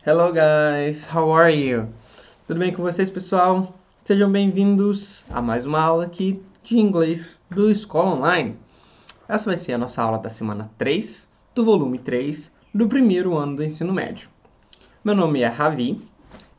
Hello guys, how are you? Tudo bem com vocês, pessoal? Sejam bem-vindos a mais uma aula aqui de inglês do Escola Online. Essa vai ser a nossa aula da semana 3, do volume 3, do primeiro ano do ensino médio. Meu nome é Ravi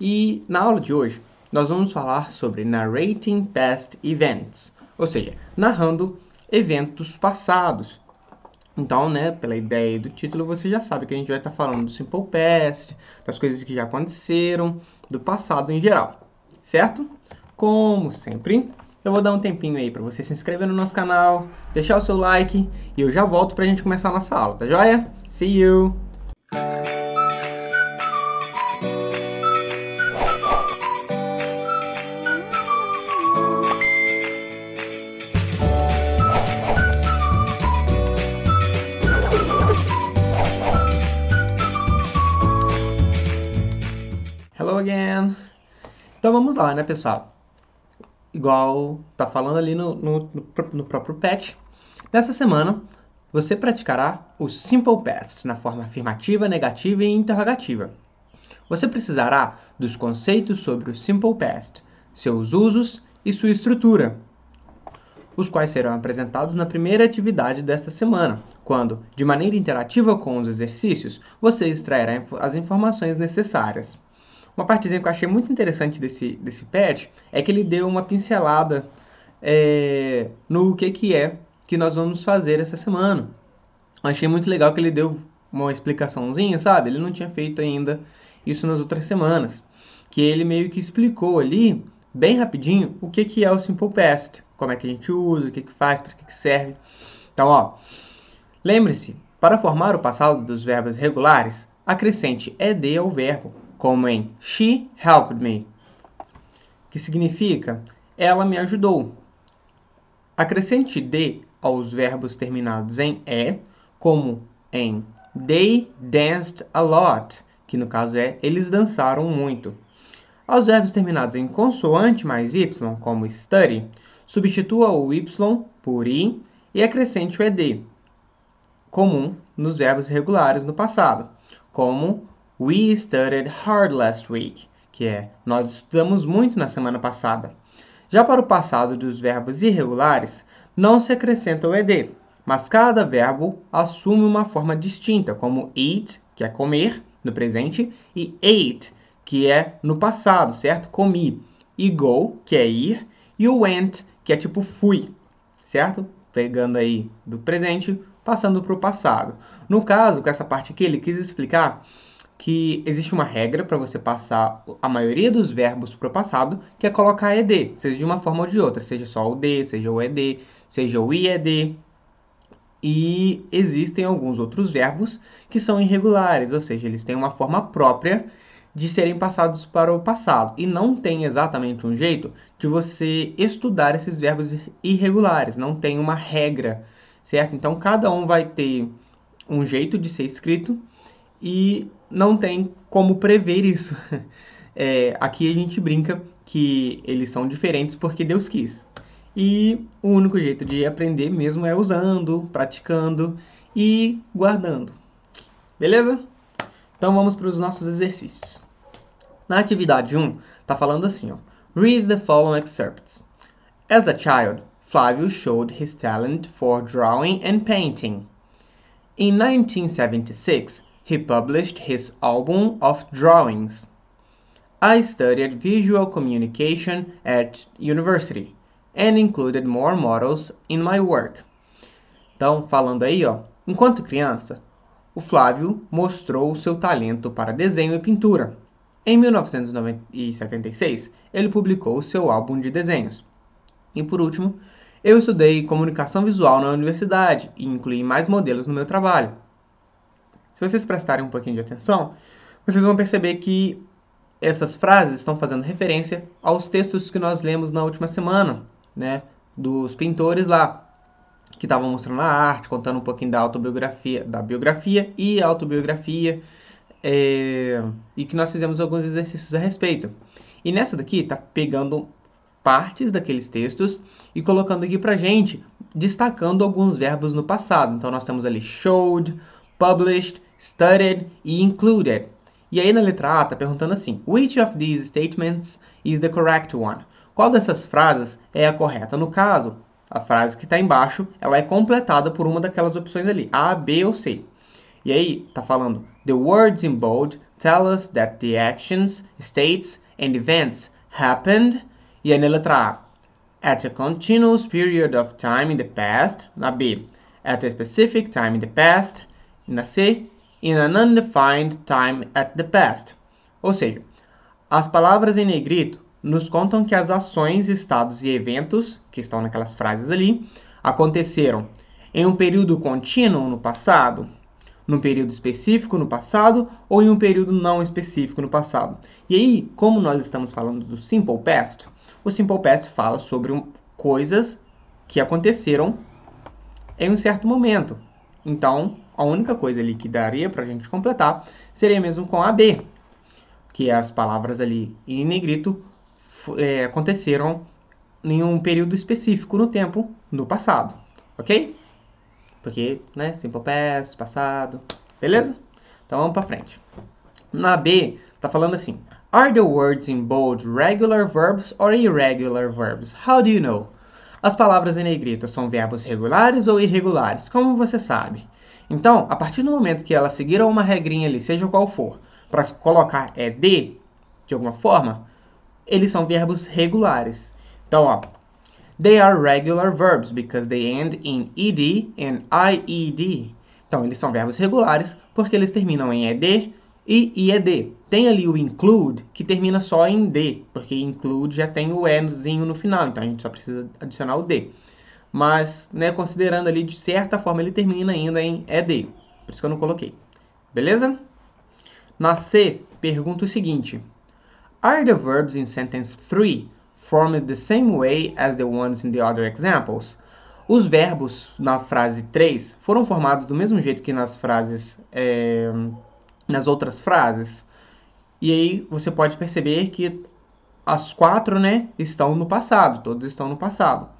e na aula de hoje nós vamos falar sobre Narrating Past Events, ou seja, narrando eventos passados. Então, pela ideia do título, você já sabe que a gente vai estar falando do Simple Past, das coisas que já aconteceram, do passado em geral, certo? Como sempre, eu vou dar um tempinho aí para você se inscrever no nosso canal, deixar o seu like e eu já volto para a gente começar a nossa aula, tá joia? See you! Hello again! Então vamos lá, pessoal? Igual tá falando ali no próprio patch, nessa semana você praticará o Simple Past na forma afirmativa, negativa e interrogativa. Você precisará dos conceitos sobre o Simple Past, seus usos e sua estrutura, os quais serão apresentados na primeira atividade desta semana, quando, de maneira interativa com os exercícios, você extrairá as informações necessárias. Uma partezinha que eu achei muito interessante desse patch é que ele deu uma pincelada no que é que nós vamos fazer essa semana. Eu achei muito legal que ele deu uma explicaçãozinha, sabe? Ele não tinha feito ainda isso nas outras semanas. Que ele meio que explicou ali, bem rapidinho, o que é o Simple Past, como é que a gente usa, o que faz, para que serve. Então, lembre-se, para formar o passado dos verbos regulares, acrescente ed ao verbo, como em She helped me, que significa ela me ajudou. Acrescente de aos verbos terminados em e, como em They danced a lot, que no caso é eles dançaram muito. Aos verbos terminados em consoante mais y, como study, substitua o y por i e acrescente o ed, comum nos verbos regulares no passado, como We studied hard last week, que é nós estudamos muito na semana passada. Já para o passado dos verbos irregulares, não se acrescenta o ed, mas cada verbo assume uma forma distinta, como eat, que é comer, no presente, e ate, que é no passado, certo? Comi. E go, que é ir, e o went, que é tipo fui, certo? Pegando aí do presente, passando para o passado. No caso, com essa parte aqui, ele quis explicar que existe uma regra para você passar a maioria dos verbos para o passado, que é colocar ed, seja de uma forma ou de outra, seja só o d, seja o ed, seja o ied. E existem alguns outros verbos que são irregulares, ou seja, eles têm uma forma própria de serem passados para o passado. E não tem exatamente um jeito de você estudar esses verbos irregulares, não tem uma regra, certo? Então, cada um vai ter um jeito de ser escrito e não tem como prever isso. Aqui a gente brinca que eles são diferentes porque Deus quis. E o único jeito de aprender mesmo é usando, praticando e guardando. Beleza? Então vamos para os nossos exercícios. Na atividade 1, está falando assim, Read the following excerpts. As a child, Flávio showed his talent for drawing and painting. In 1976, he published his album of drawings. I studied visual communication at university and included more models in my work. Então, falando aí, enquanto criança, o Flávio mostrou o seu talento para desenho e pintura. Em 1976, ele publicou o seu álbum de desenhos. E por último, eu estudei comunicação visual na universidade e incluí mais modelos no meu trabalho. Se vocês prestarem um pouquinho de atenção, vocês vão perceber que essas frases estão fazendo referência aos textos que nós lemos na última semana, dos pintores lá, que estavam mostrando a arte, contando um pouquinho da biografia e autobiografia, e que nós fizemos alguns exercícios a respeito. E nessa daqui está pegando partes daqueles textos e colocando aqui pra gente, destacando alguns verbos no passado. Então nós temos ali showed, published, studied e included. E aí na letra A está perguntando assim, which of these statements is the correct one? Qual dessas frases é a correta? No caso, a frase que está embaixo, ela é completada por uma daquelas opções ali, A, B ou C. E aí está falando, the words in bold tell us that the actions, states and events happened. E aí na letra A, at a continuous period of time in the past. Na B, at a specific time in the past. E na C, in an undefined time at the past. Ou seja, as palavras em negrito nos contam que as ações, estados e eventos, que estão naquelas frases ali, aconteceram em um período contínuo no passado, num período específico no passado ou em um período não específico no passado. E aí, como nós estamos falando do Simple Past, o Simple Past fala sobre coisas que aconteceram em um certo momento. Então, a única coisa ali que daria para a gente completar seria mesmo com a B, que as palavras ali em negrito aconteceram em um período específico no tempo, no passado, ok? Porque, né, Simple Past, passado, beleza? Então vamos para frente. Na B, tá falando assim, are the words in bold regular verbs or irregular verbs? How do you know? As palavras em negrito são verbos regulares ou irregulares? Como você sabe? Então, a partir do momento que elas seguiram uma regrinha ali, seja qual for, para colocar ED, de alguma forma, eles são verbos regulares. Então, ó, they are regular verbs because they end in ed and ied. Então, eles são verbos regulares porque eles terminam em ed e ied. Tem ali o include, que termina só em d, porque include já tem o ezinho no final, então a gente só precisa adicionar o d. Mas, né, considerando ali, de certa forma, ele termina ainda em ed. Por isso que eu não coloquei. Beleza? Na C, pergunta o seguinte. Are the verbs in sentence 3 formed the same way as the ones in the other examples? Os verbos na frase 3 foram formados do mesmo jeito que nas frases, nas outras frases? E aí você pode perceber que as 4, né, estão no passado, todas estão no passado.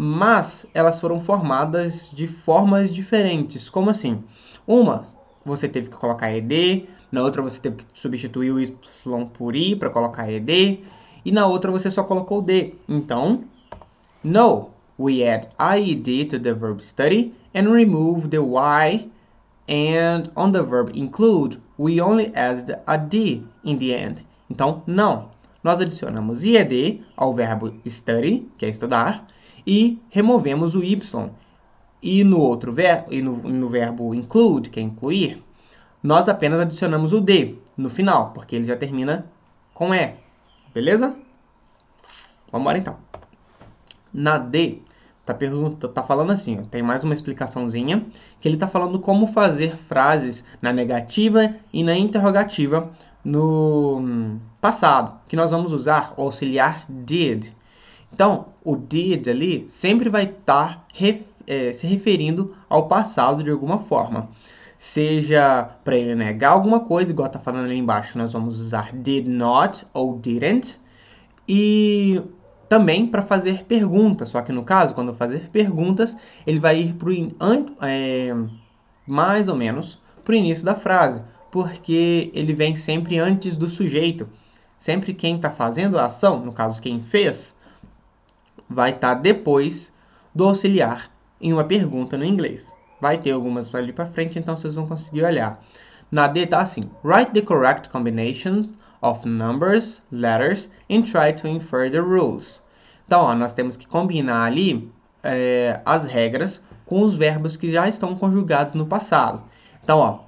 Mas elas foram formadas de formas diferentes. Como assim? Uma, você teve que colocar ed, na outra você teve que substituir o y por i para colocar ed, e na outra você só colocou d. Então, no, we add ied to the verb study and remove the y, and on the verb include, we only add a d in the end. Então, não. Nós adicionamos ied ao verbo study, que é estudar, e removemos o y. E no outro verbo, no verbo include, que é incluir, nós apenas adicionamos o d no final, porque ele já termina com e. Beleza? Vamos embora então. Na D, tá falando assim, ó, tem mais uma explicaçãozinha, que ele está falando como fazer frases na negativa e na interrogativa no passado, que nós vamos usar o auxiliar did. Então, o did ali sempre vai estar se referindo ao passado de alguma forma. Seja para ele negar alguma coisa, igual está falando ali embaixo, nós vamos usar did not ou didn't. E também para fazer perguntas, só que no caso, quando eu fazer perguntas, ele vai ir mais ou menos para o início da frase, porque ele vem sempre antes do sujeito. Sempre quem está fazendo a ação, no caso quem fez, vai estar depois do auxiliar em uma pergunta no inglês. Vai ter algumas ali para frente, então vocês vão conseguir olhar. Na D tá assim, write the correct combination of numbers, letters, and try to infer the rules. Então, ó, nós temos que combinar ali as regras com os verbos que já estão conjugados no passado. Então, ó,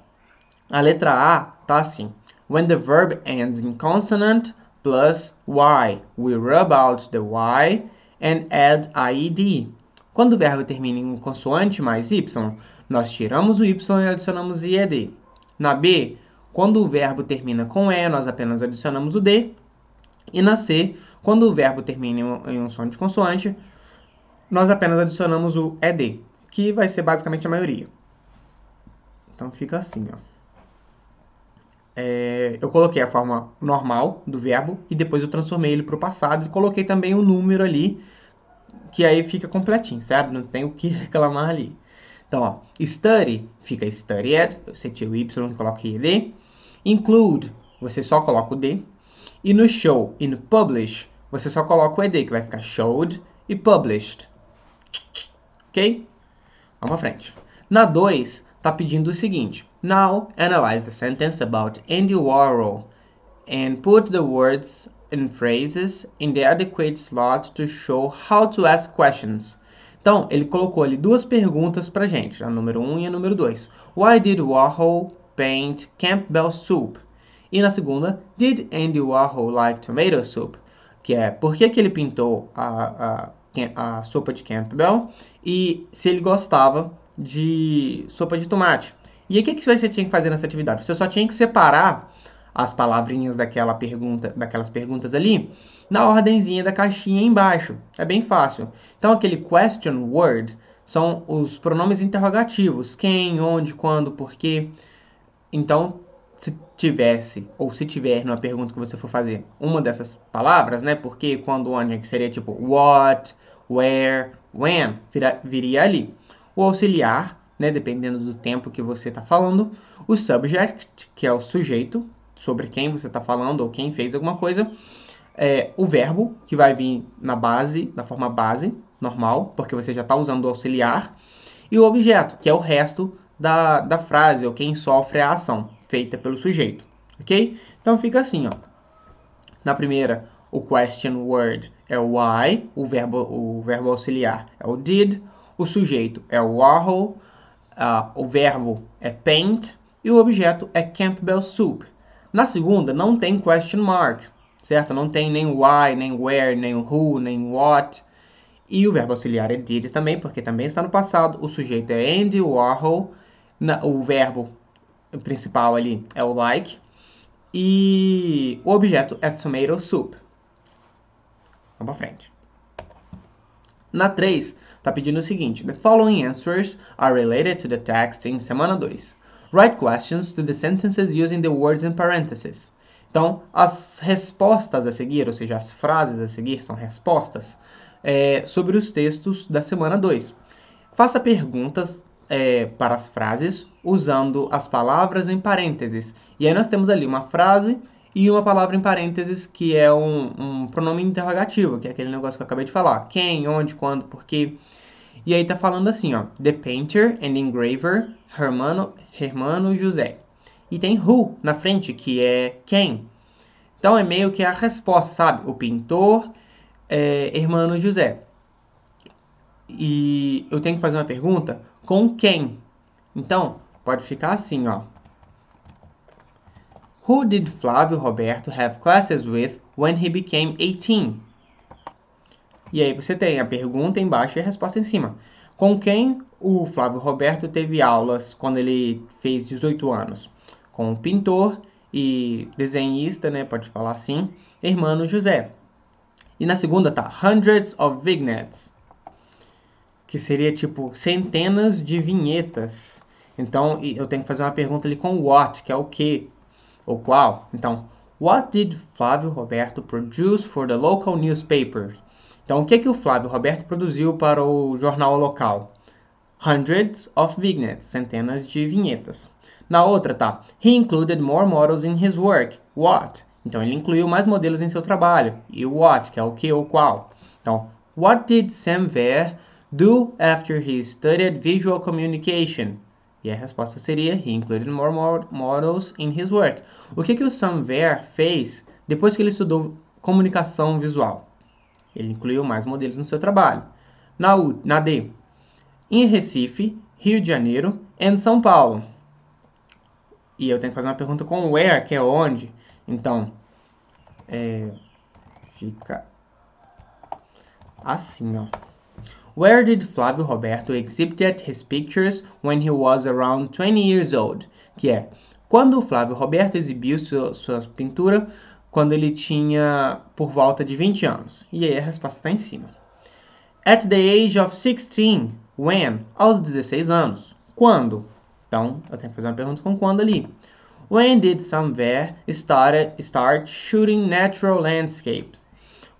a letra A tá assim, when the verb ends in consonant plus y, we rub out the y and add ied. Quando o verbo termina em consoante mais y, nós tiramos o y e adicionamos ied. Na B, quando o verbo termina com e, nós apenas adicionamos o d. E na C, quando o verbo termina em um som de consoante, nós apenas adicionamos o ed, que vai ser basicamente a maioria. Então fica assim, ó. Eu coloquei a forma normal do verbo e depois eu transformei ele para o passado e coloquei também o número ali, que aí fica completinho, sabe? Não tem o que reclamar ali. Então, ó, study fica studied, eu setei o y e coloquei ed. Include você só coloca o D. E no show e no publish, você só coloca o ED, que vai ficar showed e published. Ok? Vamos à frente. Na 2, está pedindo o seguinte. Now, analyze the sentence about Andy Warhol and put the words and phrases in the adequate slot to show how to ask questions. Então, ele colocou ali duas perguntas pra gente, a número 1 e a número 2. Why did Warhol paint Campbell soup? E na segunda, did Andy Warhol like tomato soup? Que é, por que ele pintou a sopa de Campbell e se ele gostava de sopa de tomate. E aí, o que você tinha que fazer nessa atividade? Você só tinha que separar as palavrinhas daquelas perguntas ali, na ordenzinha da caixinha embaixo. É bem fácil. Então, aquele question word são os pronomes interrogativos. Quem, onde, quando, porquê. Então, se tiver numa pergunta que você for fazer uma dessas palavras, né? Porque, quando, onde, que seria tipo what, where, when, viria ali. O auxiliar, né? Dependendo do tempo que você está falando. O subject, que é o sujeito, sobre quem você está falando ou quem fez alguma coisa. O verbo, que vai vir na base, na forma base, normal, porque você já está usando o auxiliar. E o objeto, que é o resto da frase, ou quem sofre a ação feita pelo sujeito, ok? Então fica assim, ó. Na primeira, o question word é o why, o verbo auxiliar é o did, o sujeito é o Warhol, o verbo é paint e o objeto é Campbell soup. Na segunda, não tem question mark, certo? Não tem nem why, nem where, nem who, nem what. E o verbo auxiliar é did também, porque também está no passado. O sujeito é Andy Warhol. O verbo principal ali é o like. E o objeto é tomato soup. Vamos para frente. Na 3, está pedindo o seguinte. The following answers are related to the text in semana 2. Write questions to the sentences using the words in parentheses. Então, as respostas a seguir, ou seja, as frases a seguir são respostas sobre os textos da semana 2. Faça perguntas para as frases usando as palavras em parênteses. E aí nós temos ali uma frase e uma palavra em parênteses que é um pronome interrogativo, que é aquele negócio que eu acabei de falar. Quem, onde, quando, por quê. E aí tá falando assim, ó. The painter and engraver Hermano José. E tem who na frente, que é quem. Então é meio que a resposta, sabe? O pintor, Hermano José. E eu tenho que fazer uma pergunta com quem. Então, pode ficar assim, ó. Who did Flávio Roberto have classes with when he became 18? E aí você tem a pergunta embaixo e a resposta em cima. Com quem o Flávio Roberto teve aulas quando ele fez 18 anos? Com o pintor e desenhista, né, pode falar assim, Hermano José. E na segunda tá hundreds of vignettes, que seria tipo centenas de vinhetas. Então eu tenho que fazer uma pergunta ali com what, que é o que ou qual. Então, what did Flávio Roberto produce for the local newspaper? Então, o que o Flávio Roberto produziu para o jornal local? Hundreds of vignettes, centenas de vinhetas. Na outra tá, he included more models in his work. What? Então, ele incluiu mais modelos em seu trabalho. E o what, que é o que ou qual. Então, what did Sam Ver do after he studied visual communication? E a resposta seria, he included more models in his work. O que o Sam Ver fez depois que ele estudou comunicação visual? Ele incluiu mais modelos no seu trabalho. Na D, em Recife, Rio de Janeiro e São Paulo. E eu tenho que fazer uma pergunta com where, que é onde. Então, fica assim, ó. Where did Flávio Roberto exhibit his pictures when he was around 20 years old? Que é, quando o Flávio Roberto exibiu sua pintura quando ele tinha por volta de 20 anos. E aí a resposta está em cima. At the age of 16, when? Aos 16 anos. Quando? Então, eu tenho que fazer uma pergunta com quando ali. When did Sam Ver start shooting natural landscapes?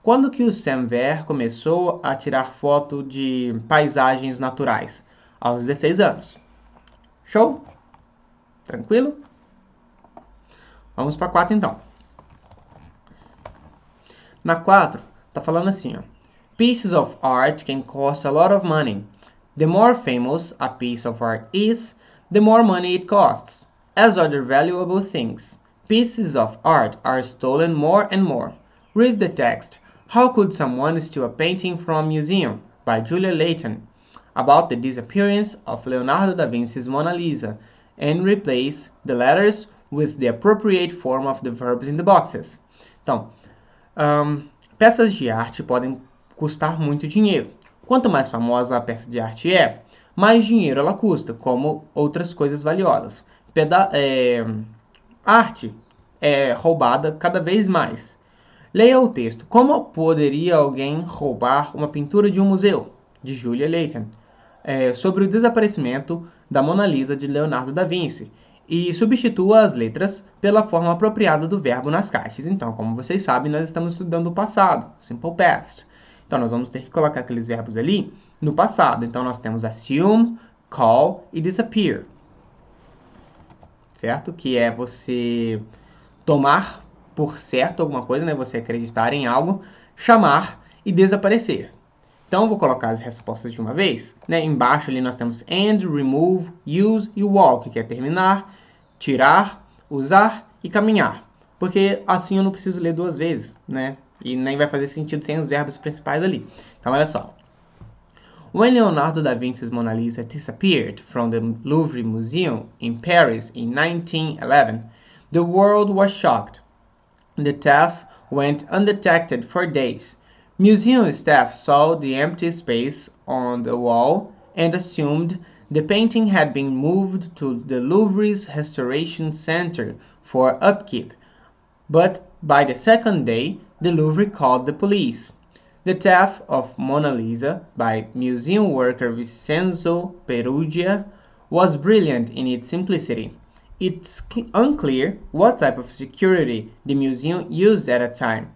Quando que o Sam Ver começou a tirar foto de paisagens naturais? Aos 16 anos. Show? Tranquilo? Vamos para 4 então. Na 4, tá falando assim, ó. Pieces of art can cost a lot of money. The more famous a piece of art is, the more money it costs. As other valuable things, pieces of art are stolen more and more. Read the text. How could someone steal a painting from a museum? By Julia Layton. About the disappearance of Leonardo da Vinci's Mona Lisa, and replace the letters with the appropriate form of the verbs in the boxes. Então, peças de arte podem custar muito dinheiro. Quanto mais famosa a peça de arte é, mais dinheiro ela custa, como outras coisas valiosas. Arte é roubada cada vez mais. Leia o texto. Como poderia alguém roubar uma pintura de um museu? De Julia Layton. Sobre o desaparecimento da Mona Lisa de Leonardo da Vinci. E substitua as letras pela forma apropriada do verbo nas caixas. Então, como vocês sabem, nós estamos estudando o passado, simple past. Então, nós vamos ter que colocar aqueles verbos ali no passado. Então, nós temos assume, call e disappear. Certo? Que é você tomar por certo alguma coisa, né? Você acreditar em algo, chamar e desaparecer. Então, vou colocar as respostas de uma vez. Né? Embaixo ali nós temos end, remove, use e walk, que é terminar, tirar, usar e caminhar. Porque assim eu não preciso ler duas vezes, né? E nem vai fazer sentido sem os verbos principais ali. Então, olha só. When Leonardo da Vinci's Mona Lisa disappeared from the Louvre Museum in Paris in 1911, the world was shocked. The theft went undetected for days. Museum staff saw the empty space on the wall and assumed the painting had been moved to the Louvre's Restoration Center for upkeep. But by the second day, the Louvre called the police. The theft of Mona Lisa by museum worker Vincenzo Perugia was brilliant in its simplicity. It's unclear what type of security the museum used at a time,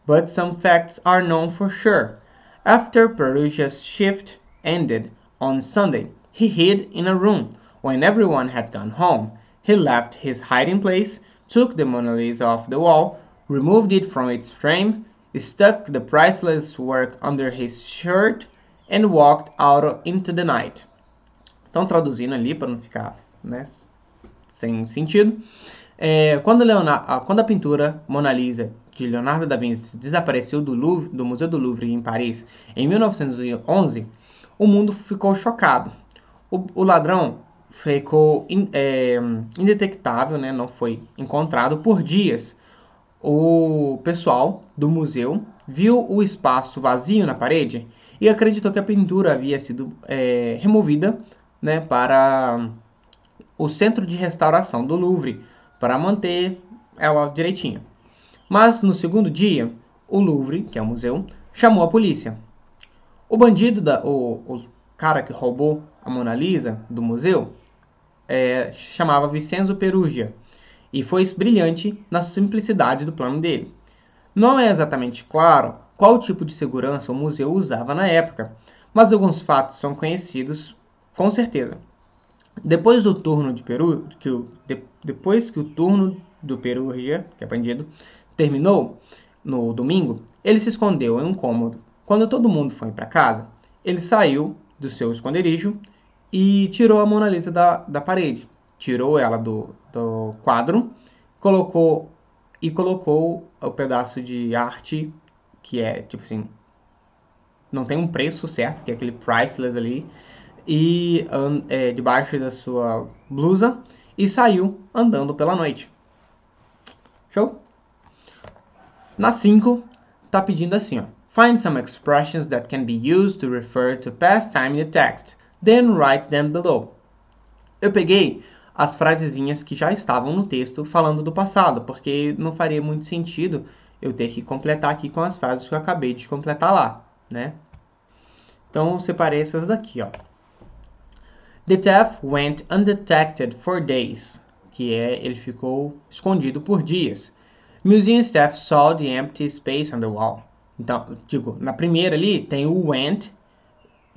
but some facts are known for sure. After Perugia's shift ended on Sunday, he hid in a room. When everyone had gone home, he left his hiding place, took the Mona Lisa off the wall, removed it from its frame, stuck the priceless work under his shirt, and walked out into the night. Então, traduzindo ali para não ficar, né, sem sentido. Quando a pintura Mona Lisa de Leonardo da Vinci desapareceu do Museu do Louvre em Paris em 1911, o mundo ficou chocado. O ladrão ficou indetectável, né, não foi encontrado por dias. O pessoal do museu viu o espaço vazio na parede e acreditou que a pintura havia sido removida, né, para o centro de restauração do Louvre, para manter ela direitinho. Mas no segundo dia, o Louvre, que é o museu, chamou a polícia. O bandido, o cara que roubou a Mona Lisa do museu, chamava Vincenzo Perugia, e foi brilhante na simplicidade do plano dele. Não é exatamente claro qual tipo de segurança o museu usava na época, mas alguns fatos são conhecidos com certeza. Depois que o turno do Perugia, que é bandido, terminou no domingo, ele se escondeu em um cômodo. Quando todo mundo foi para casa, ele saiu do seu esconderijo e tirou a Mona Lisa da parede. Tirou ela do quadro, colocou o pedaço de arte, que é, tipo assim, não tem um preço certo, que é aquele priceless ali, e debaixo da sua blusa, e saiu andando pela noite. Show? Na 5, tá pedindo assim, ó. Find some expressions that can be used to refer to past time in the text, then write them below. Eu peguei as frasezinhas que já estavam no texto falando do passado, porque não faria muito sentido eu ter que completar aqui com as frases que eu acabei de completar lá, né? Então, eu separei essas daqui, ó. The theft went undetected for days, que ele ficou escondido por dias. Museum staff saw the empty space on the wall. Então, digo, na primeira ali tem o went,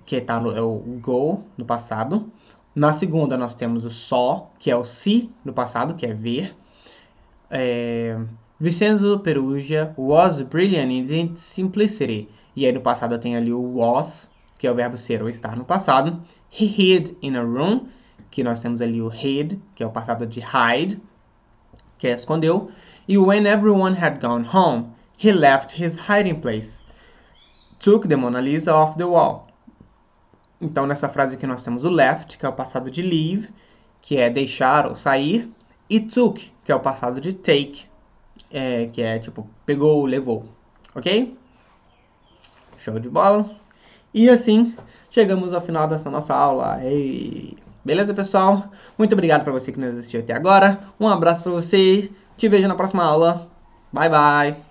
que é o go no passado. Na segunda nós temos o saw, que é o see no passado, que é ver. Vincenzo Perugia was brilliant in its simplicity. E aí no passado tem ali o was, que é o verbo ser ou estar no passado. He hid in a room, que nós temos ali o hid, que é o passado de hide, que é escondeu. E when everyone had gone home, he left his hiding place. Took the Mona Lisa off the wall. Então nessa frase aqui nós temos o left, que é o passado de leave, que é deixar ou sair. E took, que é o passado de take, que é tipo pegou, levou. Ok? Show de bola. E assim, chegamos ao final dessa nossa aula. Ei. Beleza, pessoal? Muito obrigado para você que nos assistiu até agora. Um abraço para você. Te vejo na próxima aula. Bye, bye.